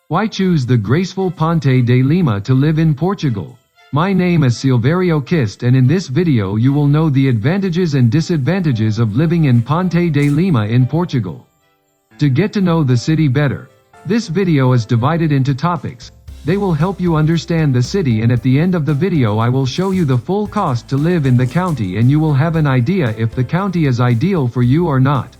Why choose the graceful Ponte de Lima to live in Portugal? My name is Silverio Kist, and in this video you will know the advantages and disadvantages of living in Ponte de Lima in Portugal. To get to know the city better, this video is divided into topics. They will help you understand the city, and at the end of the video I will show you the full cost to live in the county, and you will have an idea if the county is ideal for you or not.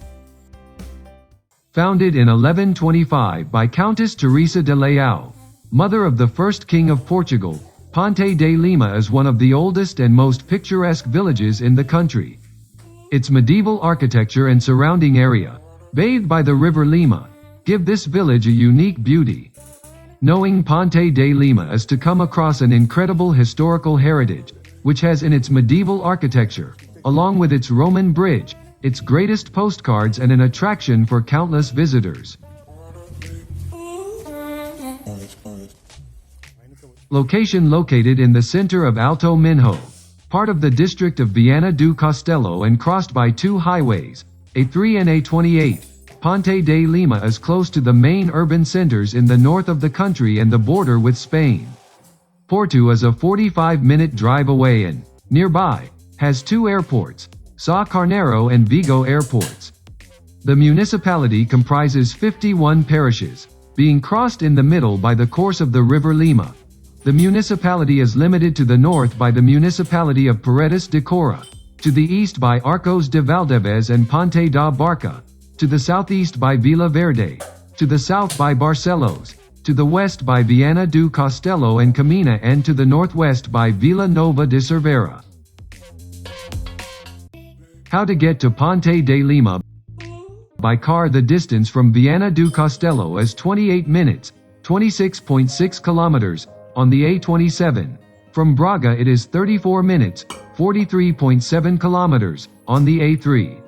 Founded in 1125 by Countess Teresa de Leão, mother of the first king of Portugal, Ponte de Lima is one of the oldest and most picturesque villages in the country. Its medieval architecture and surrounding area, bathed by the river Lima, give this village a unique beauty. Knowing Ponte de Lima is to come across an incredible historical heritage, which has in its medieval architecture, along with its Roman bridge, its greatest postcards and an attraction for countless visitors. Location: located in the center of Alto Minho, part of the District of Viana do Castelo and crossed by two highways, A3 and A28, Ponte de Lima is close to the main urban centers in the north of the country and the border with Spain. Porto is a 45-minute drive away and, nearby, has two airports, Carneiro and Vigo Airports. The municipality comprises 51 parishes, being crossed in the middle by the course of the river Lima. The municipality is limited to the north by the municipality of Paredes de Cora, to the east by Arcos de Valdevez and Ponte da Barca, to the southeast by Vila Verde, to the south by Barcelos, to the west by Viana do Castelo and Camina, and to the northwest by Vila Nova de Cerveira. How to get to Ponte de Lima? By car. The distance from Viana do Castelo is 28 minutes, 26.6 kilometers, on the A27. From Braga it is 34 minutes, 43.7 kilometers, on the A3.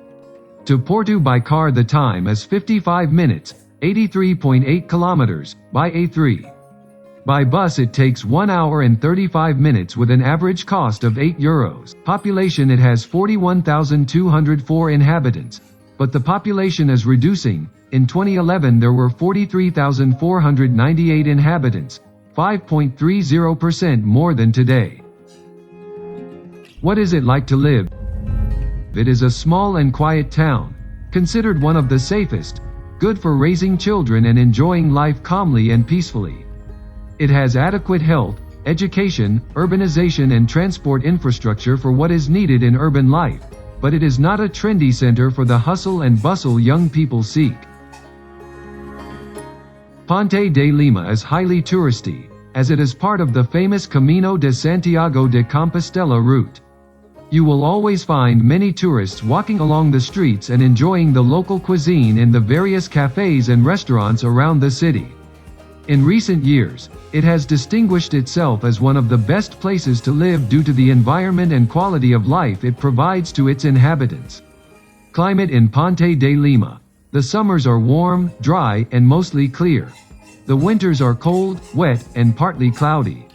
To Porto by car the time is 55 minutes, 83.8 kilometers, by A3. By bus it takes 1 hour and 35 minutes with an average cost of €8. Population: it has 41,204 inhabitants, but the population is reducing. In 2011 there were 43,498 inhabitants, 5.30% more than today. What is it like to live? It is a small and quiet town, considered one of the safest, good for raising children and enjoying life calmly and peacefully. It has adequate health, education, urbanization and transport infrastructure for what is needed in urban life, but it is not a trendy center for the hustle and bustle young people seek. Ponte de Lima is highly touristy, as it is part of the famous Camino de Santiago de Compostela route. You will always find many tourists walking along the streets and enjoying the local cuisine in the various cafes and restaurants around the city. In recent years, it has distinguished itself as one of the best places to live due to the environment and quality of life it provides to its inhabitants. Climate in Ponte de Lima: the summers are warm, dry, and mostly clear. The winters are cold, wet, and partly cloudy.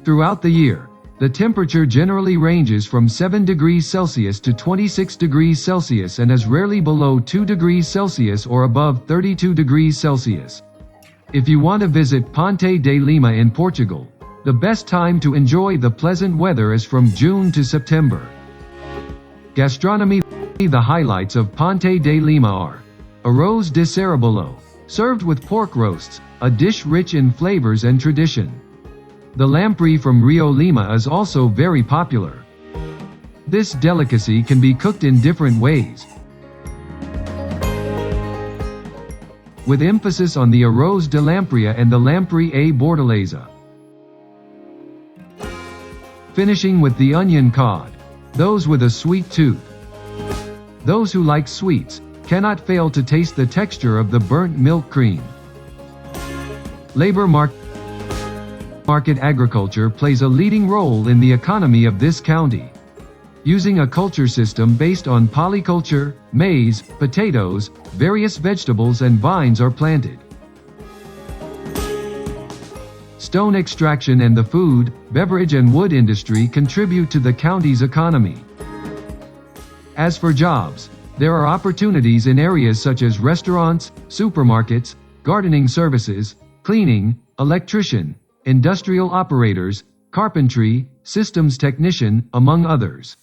Throughout the year, the temperature generally ranges from 7 degrees Celsius to 26 degrees Celsius and is rarely below 2 degrees Celsius or above 32 degrees Celsius. If you want to visit Ponte de Lima in Portugal, the best time to enjoy the pleasant weather is from June to September. Gastronomy: the highlights of Ponte de Lima are arroz de cerebolo, served with pork roasts, a dish rich in flavors and tradition. The lamprey from Rio Lima is also very popular. This delicacy can be cooked in different ways, with emphasis on the arroz de lampreia and the lamprey à bordaleza. Finishing with the onion cod, those with a sweet tooth. Those who like sweets cannot fail to taste the texture of the burnt milk cream. Labor market: agriculture plays a leading role in the economy of this county. Using a culture system based on polyculture, maize, potatoes, various vegetables and vines are planted. Stone extraction and the food, beverage and wood industry contribute to the county's economy. As for jobs, there are opportunities in areas such as restaurants, supermarkets, gardening services, cleaning, electrician, industrial operators, carpentry, systems technician, among others.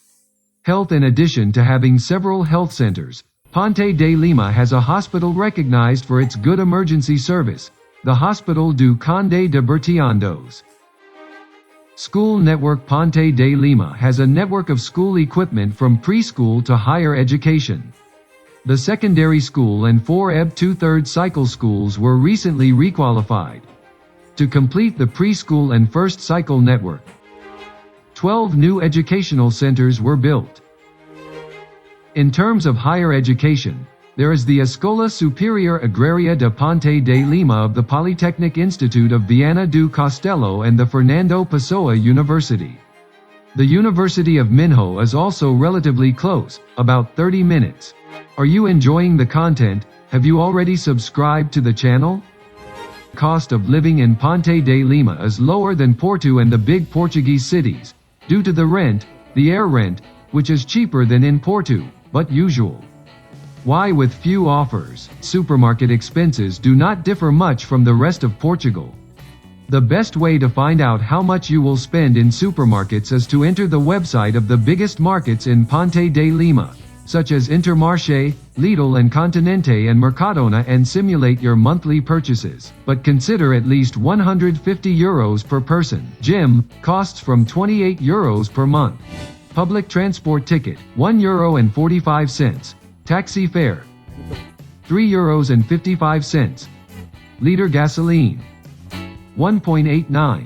Health. In addition to having several health centers, Ponte de Lima has a hospital recognized for its good emergency service, the Hospital do Conde de Bertiondo. School network. Ponte de Lima has a network of school equipment from preschool to higher education. The secondary school and 4 EB 2/3 cycle schools were recently requalified. To complete the preschool and first cycle network, 12 new educational centers were built. In terms of higher education, there is the Escola Superior Agraria de Ponte de Lima of the Polytechnic Institute of Viana do Castelo and the Fernando Pessoa University. The University of Minho is also relatively close, about 30 minutes. Are you enjoying the content? Have you already subscribed to the channel? Cost of living in Ponte de Lima is lower than Porto and the big Portuguese cities, due to the rent, the air rent, which is cheaper than in Porto, but usual. Why? With few offers, supermarket expenses do not differ much from the rest of Portugal. The best way to find out how much you will spend in supermarkets is to enter the website of the biggest markets in Ponte de Lima, such as Intermarché, Lidl and Continente and Mercadona, and simulate your monthly purchases. But consider at least €150 per person. Gym costs from €28 per month. Public transport ticket, €1.45. Taxi fare, €3.55. Liter gasoline, 1.89.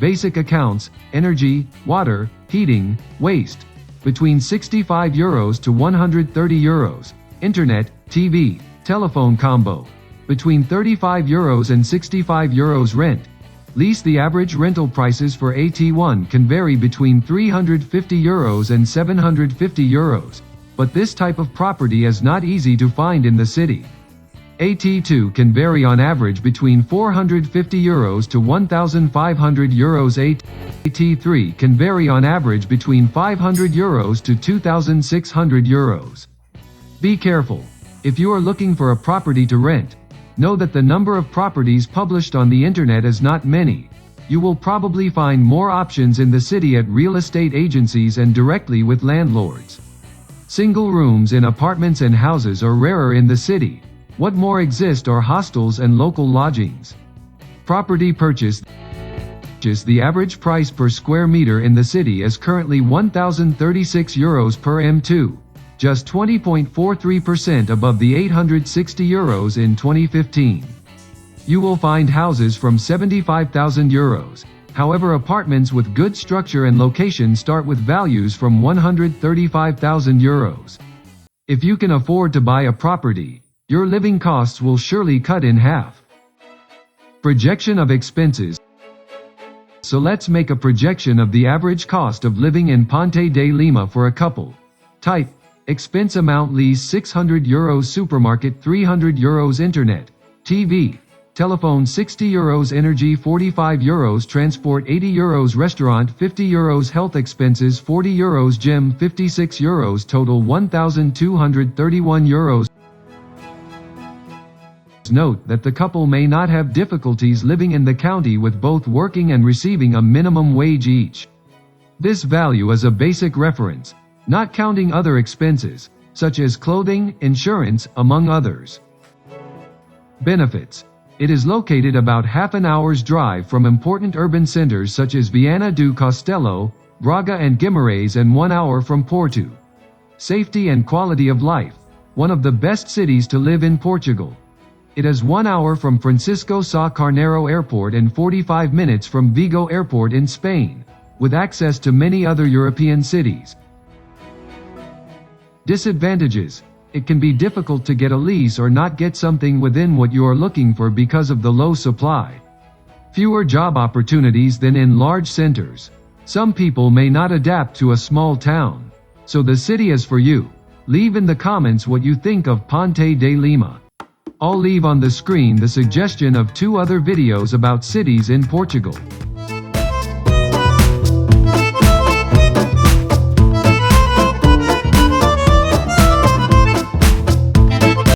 Basic accounts, energy, water, heating, waste, between €65 to €130. Internet, TV, telephone combo, between €35 and €65. Rent, lease. The average rental prices for AT1 can vary between €350 and €750, but this type of property is not easy to find in the city. AT2 can vary on average between €450 to €1,500. AT3 can vary on average between €500 to €2,600. Be careful. If you are looking for a property to rent, know that the number of properties published on the internet is not many. You will probably find more options in the city at real estate agencies and directly with landlords. Single rooms in apartments and houses are rarer in the city. What more exist are hostels and local lodgings. Property purchase. The average price per square meter in the city is currently €1,036 per m2, just 20.43% above the €860 in 2015. You will find houses from €75,000. However, apartments with good structure and location start with values from €135,000. If you can afford to buy a property, your living costs will surely cut in half. Projection of expenses. So let's make a projection of the average cost of living in Ponte de Lima for a couple. Type: expense amount, lease €600, supermarket €300, internet, TV, telephone €60, energy €45, transport €80, restaurant €50, health expenses €40, gym €56, total €1,231. Note that the couple may not have difficulties living in the county with both working and receiving a minimum wage each. This value is a basic reference, not counting other expenses, such as clothing, insurance, among others. Benefits. It is located about half an hour's drive from important urban centers such as Viana do Castelo, Braga and Guimarães, and 1 hour from Porto. Safety and quality of life. One of the best cities to live in Portugal. It is 1 hour from Francisco Sá Carneiro Airport and 45 minutes from Vigo Airport in Spain, with access to many other European cities. Disadvantages. It can be difficult to get a lease or not get something within what you are looking for because of the low supply. Fewer job opportunities than in large centers. Some people may not adapt to a small town. So the city is for you. Leave in the comments what you think of Ponte de Lima. I'll leave on the screen the suggestion of 2 other videos about cities in Portugal.